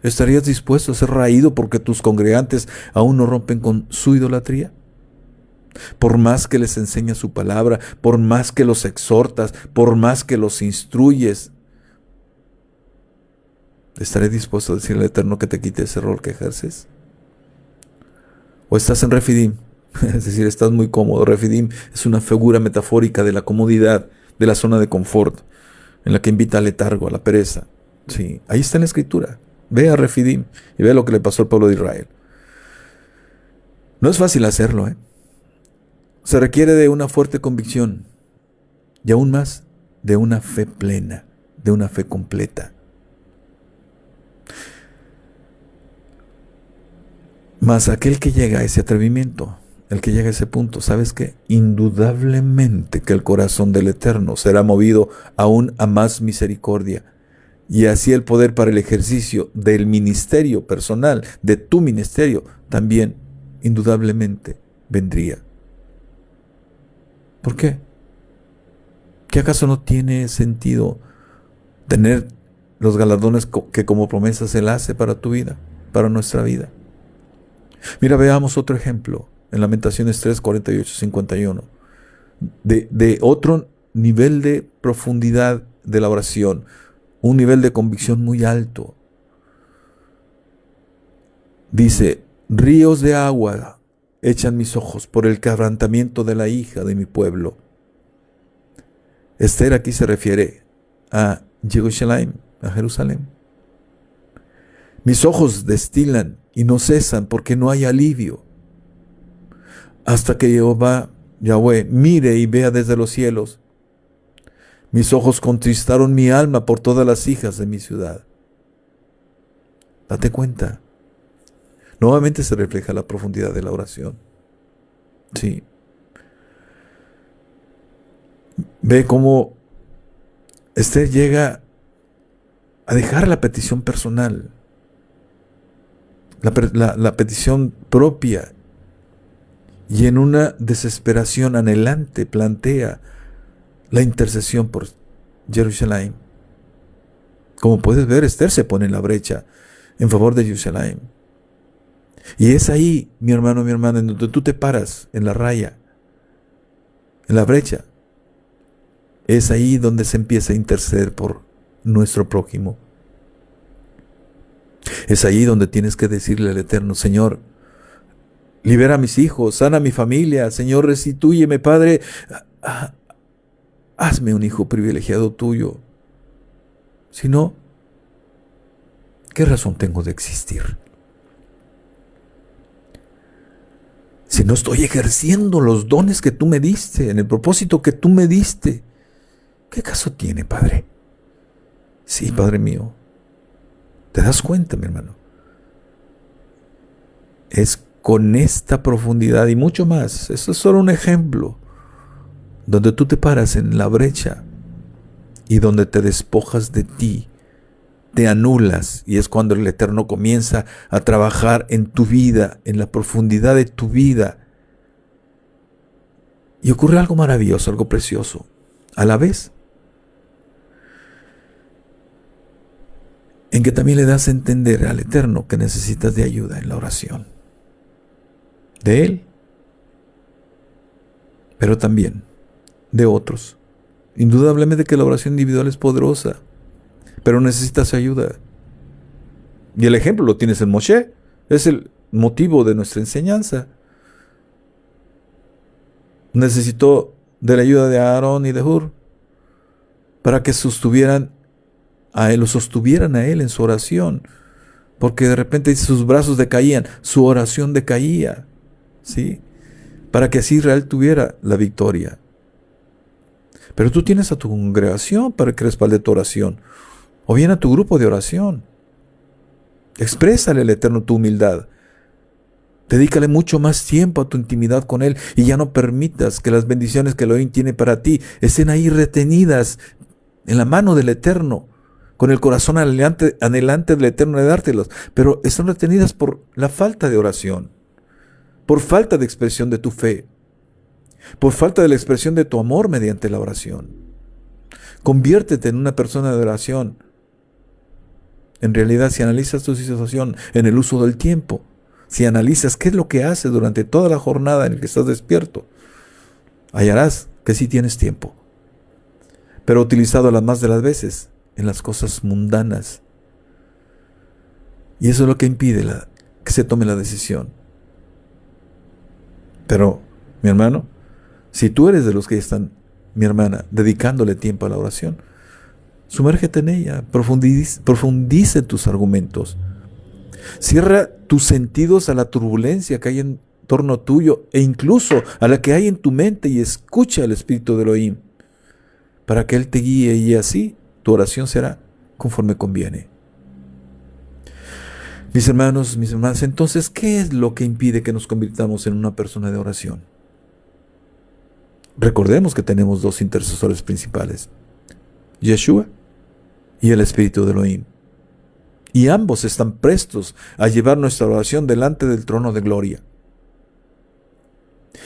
¿estarías dispuesto a ser raído porque tus congregantes aún no rompen con su idolatría? Por más que les enseñas su palabra, por más que los exhortas, por más que los instruyes, ¿estaré dispuesto a decirle al Eterno que te quite ese rol que ejerces? ¿O estás en Refidim? Es decir, estás muy cómodo. Refidim es una figura metafórica de la comodidad, de la zona de confort, en la que invita al letargo, a la pereza. Sí, ahí está en la Escritura. Ve a Refidim y ve lo que le pasó al pueblo de Israel. No es fácil hacerlo, Se requiere de una fuerte convicción y aún más de una fe plena, de una fe completa. Mas aquel que llega a ese atrevimiento, el que llega a ese punto, ¿sabes qué? Indudablemente que el corazón del Eterno será movido aún a más misericordia, y así el poder para el ejercicio del ministerio personal, de tu ministerio, también indudablemente vendría. ¿Por qué? ¿Qué acaso no tiene sentido tener los galardones que como promesas Él hace para tu vida, para nuestra vida? Mira, veamos otro ejemplo en Lamentaciones 3, 48, 51, de otro nivel de profundidad de la oración, un nivel de convicción muy alto. Dice: ríos de agua echan mis ojos por el quebrantamiento de la hija de mi pueblo. Esther aquí se refiere a Jerusalén, a Jerusalén. Mis ojos destilan y no cesan porque no hay alivio, hasta que Yahweh, mire y vea desde los cielos. Mis ojos contristaron mi alma por todas las hijas de mi ciudad. Date cuenta. Nuevamente se refleja la profundidad de la oración. Sí. Ve cómo Esther llega a dejar la petición personal, la petición propia, y en una desesperación anhelante plantea la intercesión por Jerusalén. Como puedes ver, Esther se pone en la brecha en favor de Jerusalén. Y es ahí, mi hermano, mi hermana, en donde tú te paras en la raya, en la brecha. Es ahí donde se empieza a interceder por nuestro prójimo. Es ahí donde tienes que decirle al Eterno: Señor, Libera a mis hijos, sana a mi familia. Señor, restitúyeme, Padre. Hazme un hijo privilegiado tuyo. Si no, ¿qué razón tengo de existir? Si no estoy ejerciendo los dones que tú me diste, en el propósito que tú me diste, ¿qué caso tiene, Padre? Sí, Padre mío. ¿Te das cuenta, mi hermano? Es con esta profundidad y mucho más. Eso es solo un ejemplo. Donde tú te paras en la brecha y donde te despojas de ti, te anulas, y es cuando el Eterno comienza a trabajar en tu vida, en la profundidad de tu vida. Y ocurre algo maravilloso, algo precioso. A la vez, en que también le das a entender al Eterno que necesitas de ayuda en la oración. De Él, pero también de otros. Indudablemente que la oración individual es poderosa, pero necesitas ayuda. Y el ejemplo lo tienes en Moshe. Es el motivo de nuestra enseñanza. Necesitó de la ayuda de Aarón y de Hur para que sostuvieran a él en su oración, porque de repente sus brazos decaían, su oración decaía, ¿sí? Para que así Israel tuviera la victoria. Pero tú tienes a tu congregación para que respalde tu oración, o bien a tu grupo de oración. Exprésale al Eterno tu humildad. Dedícale mucho más tiempo a tu intimidad con Él, y ya no permitas que las bendiciones que Elohim tiene para ti estén ahí retenidas en la mano del Eterno, con el corazón anhelante del Eterno de dártelos, pero están retenidas por la falta de oración, por falta de expresión de tu fe, por falta de la expresión de tu amor mediante la oración. Conviértete en una persona de oración. En realidad, si analizas tu situación en el uso del tiempo, si analizas qué es lo que haces durante toda la jornada en la que estás despierto, hallarás que sí tienes tiempo, pero utilizado las más de las veces en las cosas mundanas. Y eso es lo que impide que se tome la decisión. Pero, mi hermano, si tú eres de los que están, mi hermana, dedicándole tiempo a la oración, sumérgete en ella, profundice tus argumentos. Cierra tus sentidos a la turbulencia que hay en torno tuyo e incluso a la que hay en tu mente, y escucha al Espíritu de Elohim para que Él te guíe, y así tu oración será conforme conviene. Mis hermanos, mis hermanas, entonces, ¿qué es lo que impide que nos convirtamos en una persona de oración? Recordemos que tenemos dos intercesores principales, Yeshua y el Espíritu de Elohim. Y ambos están prestos a llevar nuestra oración delante del trono de gloria.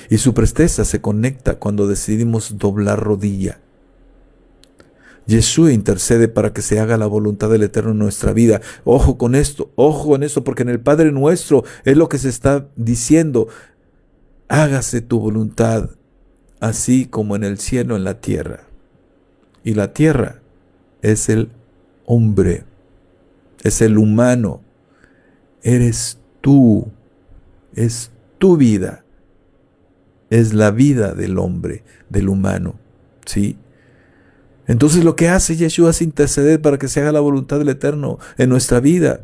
Y su presteza se conecta cuando decidimos doblar rodilla. Yeshua intercede para que se haga la voluntad del Eterno en nuestra vida. Ojo con esto, porque en el Padre Nuestro es lo que se está diciendo. Hágase tu voluntad, así como en el cielo, en la tierra. Y la tierra es el hombre, es el humano. Eres tú, es tu vida, es la vida del hombre, del humano, ¿sí? Entonces lo que hace Yeshua es interceder para que se haga la voluntad del Eterno en nuestra vida.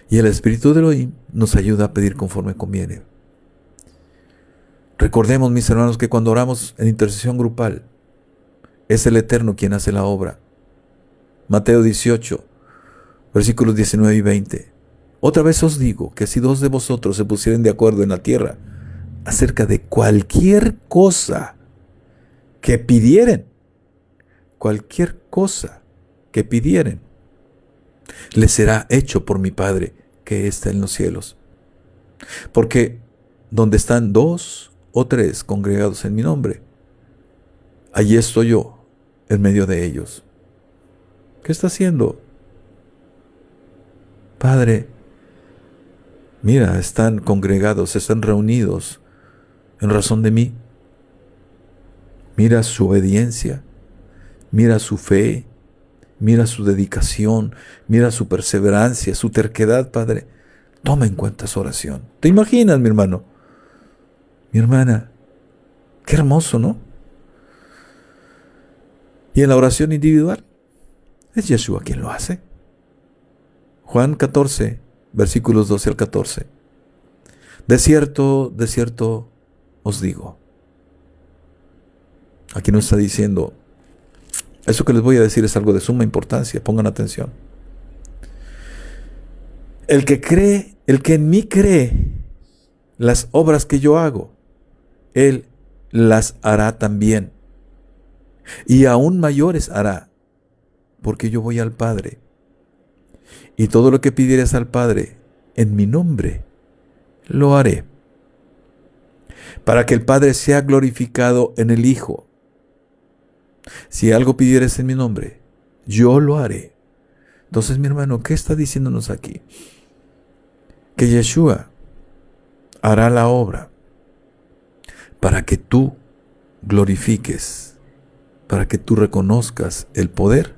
Y el Espíritu de Elohim nos ayuda a pedir conforme conviene. Recordemos, mis hermanos, que cuando oramos en intercesión grupal, es el Eterno quien hace la obra. Mateo 18, versículos 19 y 20. Otra vez os digo que si dos de vosotros se pusieren de acuerdo en la tierra acerca de cualquier cosa que pidieren, les será hecho por mi Padre que está en los cielos. Porque donde están 2 o 3 congregados en mi nombre, allí estoy yo en medio de ellos. ¿Qué está haciendo? Padre, mira, están congregados, están reunidos en razón de mí. Mira su obediencia, mira su fe, mira su dedicación, mira su perseverancia, su terquedad, Padre. Toma en cuenta su oración. ¿Te imaginas, mi hermano? Mi hermana, qué hermoso, ¿no? Y en la oración individual, es Yeshua quien lo hace. Juan 14, versículos 12 al 14. De cierto os digo. Aquí nos está diciendo, eso que les voy a decir es algo de suma importancia, pongan atención. El que en mí cree las obras que yo hago, él las hará también. Y aún mayores hará, porque yo voy al Padre. Y todo lo que pidieres al Padre en mi nombre, lo haré. Para que el Padre sea glorificado en el Hijo. Si algo pidieres en mi nombre, yo lo haré. Entonces, mi hermano, ¿qué está diciéndonos aquí? Que Yeshua hará la obra para que tú glorifiques, para que tú reconozcas el poder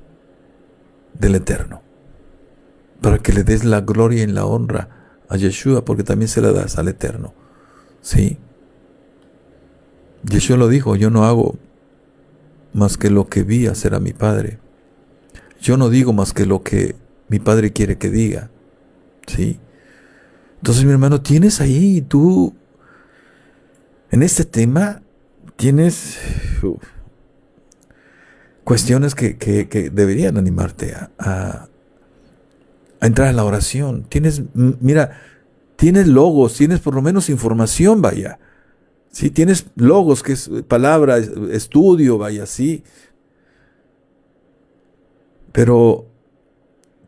del Eterno, para que le des la gloria y la honra a Yeshua, porque también se la das al Eterno. ¿Sí? Yeshua lo dijo, yo no hago más que lo que vi hacer a mi Padre. Yo no digo más que lo que mi Padre quiere que diga. ¿Sí? Entonces, mi hermano, tienes ahí, tú, en este tema, tienes cuestiones que deberían animarte a entrar a la oración. Tienes, mira, tienes logos, tienes por lo menos información, vaya. Sí, tienes logos, que es palabra, estudio, vaya, sí. Pero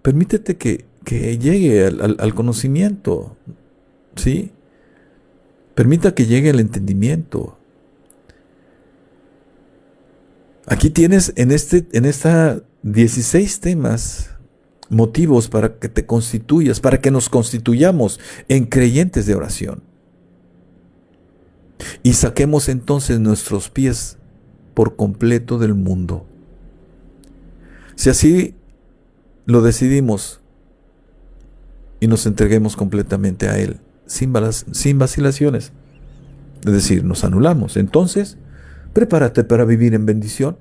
permítete que llegue al conocimiento, ¿sí? Permita que llegue el entendimiento. Aquí tienes en esta 16 temas, motivos para que te constituyas, para que nos constituyamos en creyentes de oración. Y saquemos entonces nuestros pies por completo del mundo. Si así lo decidimos y nos entreguemos completamente a Él, sin vacilaciones, es decir, nos anulamos, entonces prepárate para vivir en bendición.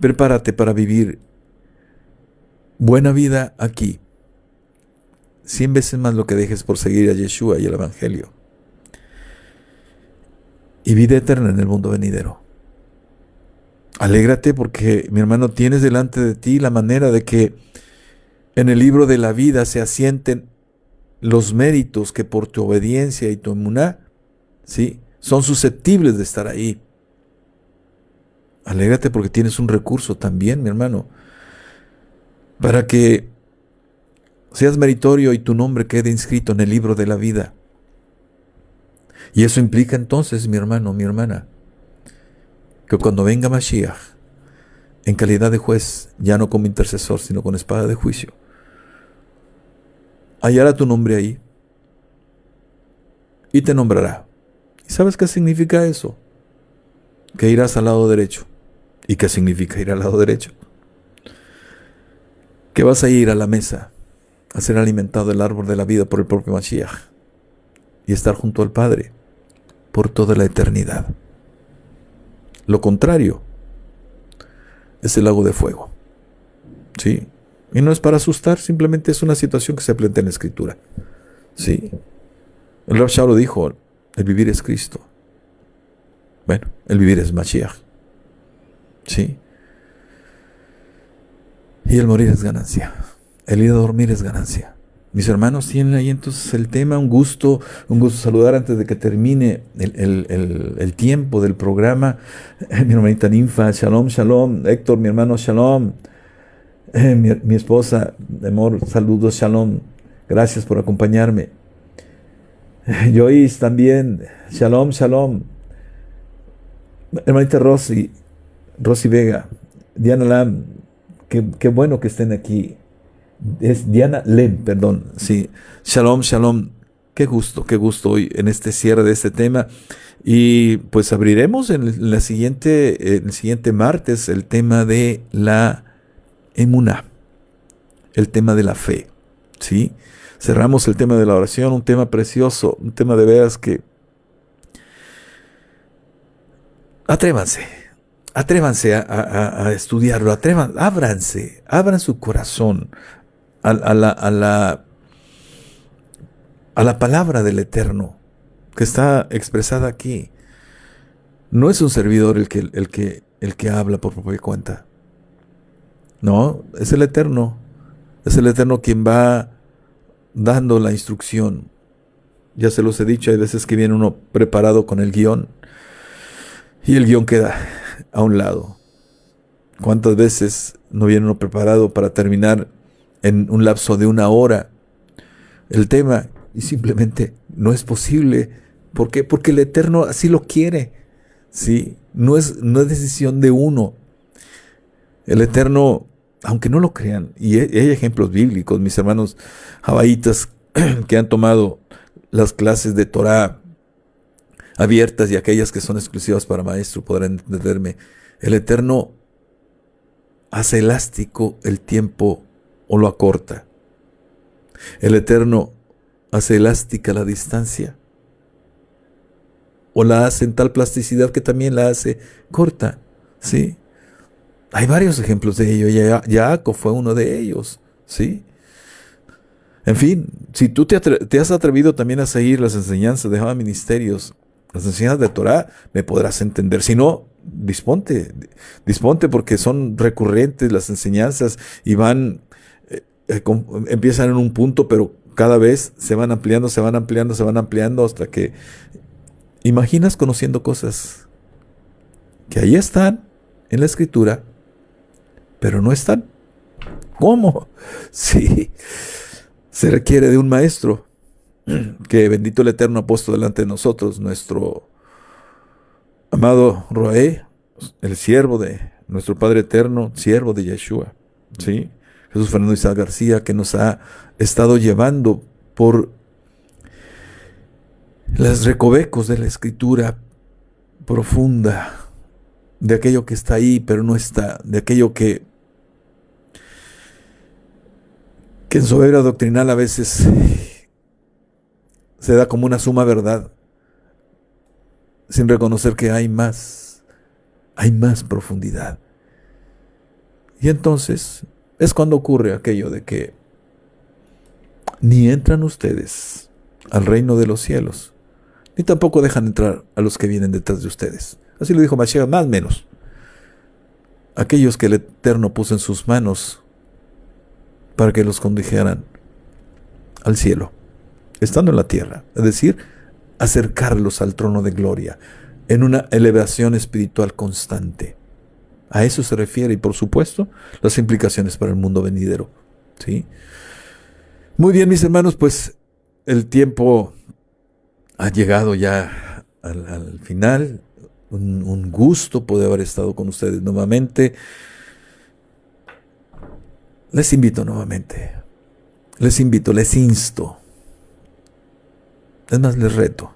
Prepárate para vivir buena vida aquí. 100 veces más lo que dejes por seguir a Yeshua y el Evangelio. Y vida eterna en el mundo venidero. Alégrate porque, mi hermano, tienes delante de ti la manera de que en el libro de la vida se asienten los méritos que por tu obediencia y tu emuná, ¿sí?, son susceptibles de estar ahí. Alégrate porque tienes un recurso también, mi hermano, para que seas meritorio y tu nombre quede inscrito en el libro de la vida. Y eso implica entonces, mi hermano, mi hermana, que cuando venga Mashiach, en calidad de juez, ya no como intercesor, sino con espada de juicio, hallará tu nombre ahí y te nombrará. ¿Y sabes qué significa eso? Que irás al lado derecho. ¿Y qué significa ir al lado derecho? Que vas a ir a la mesa a ser alimentado del árbol de la vida por el propio Mashiach y estar junto al Padre por toda la eternidad. Lo contrario es el lago de fuego. ¿Sí? Y no es para asustar, simplemente es una situación que se plantea en la Escritura. ¿Sí? El Rav Shaul dijo, el vivir es Cristo. Bueno, el vivir es Mashiach. ¿Sí? Y el morir es ganancia. El ir a dormir es ganancia. Mis hermanos tienen ahí entonces el tema, un gusto saludar antes de que termine el tiempo del programa. Mi hermanita Ninfa, shalom, shalom. Héctor, mi hermano, shalom. Mi esposa, amor, saludos, shalom. Gracias por acompañarme. Joyce también, shalom, shalom. Hermanita Rosy Vega, Diana Lam, qué bueno que estén aquí. Es Diana Lem, perdón. Sí, shalom, shalom. Qué gusto hoy en este cierre de este tema. Y pues abriremos en el siguiente martes el tema de la emuná, el tema de la fe. ¿Sí? cerramos el tema de la oración, un tema precioso, un tema de veras que atrévanse a estudiarlo, abran su corazón a la palabra del Eterno que está expresada aquí. No es un servidor el que habla por propia cuenta. No, es el Eterno. Es el Eterno quien va dando la instrucción. Ya se los he dicho, hay veces que viene uno preparado con el guión y el guión queda a un lado. ¿Cuántas veces no viene uno preparado para terminar en un lapso de 1 hora el tema y simplemente no es posible? ¿Por qué? Porque el Eterno así lo quiere. ¿Sí? No es decisión de uno. El Eterno, aunque no lo crean, y hay ejemplos bíblicos, mis hermanos jabaitas que han tomado las clases de Torah abiertas y aquellas que son exclusivas para maestro podrán entenderme. El Eterno hace elástico el tiempo o lo acorta. El Eterno hace elástica la distancia o la hace en tal plasticidad que también la hace corta. ¿Sí? Hay varios ejemplos de ello. Jacob fue uno de ellos. ¿Sí? En fin, si tú te has atrevido también a seguir las enseñanzas de Java Ministerios, las enseñanzas de Torah, me podrás entender. Si no, disponte porque son recurrentes las enseñanzas y van, empiezan en un punto, pero cada vez se van ampliando hasta que imaginas conociendo cosas que ahí están en la Escritura, pero no están. ¿Cómo? Sí, se requiere de un maestro que bendito el Eterno ha puesto delante de nosotros, nuestro amado Roé, el siervo de nuestro Padre Eterno, siervo de Yeshua, ¿sí? Jesús Fernando Isaac García, que nos ha estado llevando por los recovecos de la Escritura profunda, de aquello que está ahí pero no está, de aquello que en soberbia doctrinal a veces se da como una suma verdad, sin reconocer que hay más profundidad. Y entonces es cuando ocurre aquello de que ni entran ustedes al reino de los cielos, ni tampoco dejan entrar a los que vienen detrás de ustedes. Así lo dijo Mashiach, más o menos. Aquellos que el Eterno puso en sus manos para que los condujeran al cielo, estando en la tierra, es decir, acercarlos al trono de gloria, en una elevación espiritual constante. A eso se refiere, y por supuesto, las implicaciones para el mundo venidero. ¿Sí? Muy bien, mis hermanos, pues el tiempo ha llegado ya al final. Un gusto poder haber estado con ustedes nuevamente. Les invito nuevamente. Les insto. Es más, les reto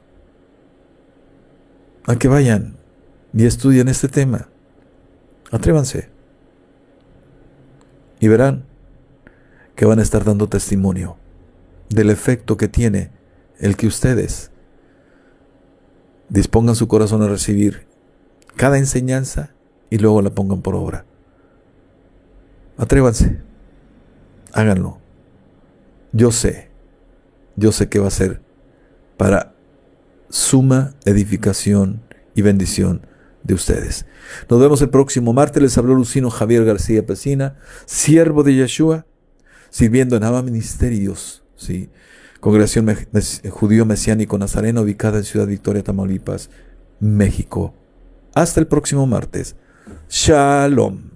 a que vayan y estudien este tema. Atrévanse. Y verán que van a estar dando testimonio del efecto que tiene el que ustedes dispongan su corazón a recibir cada enseñanza y luego la pongan por obra. Atrévanse. Háganlo. Yo sé que va a ser para suma edificación y bendición de ustedes. Nos vemos el próximo martes. Les habló Lucino Javier García Pesina, siervo de Yeshua, sirviendo en Abba Ministerios, ¿sí? Congregación Judío Mesiánico Nazareno, ubicada en Ciudad Victoria, Tamaulipas, México. Hasta el próximo martes. Shalom.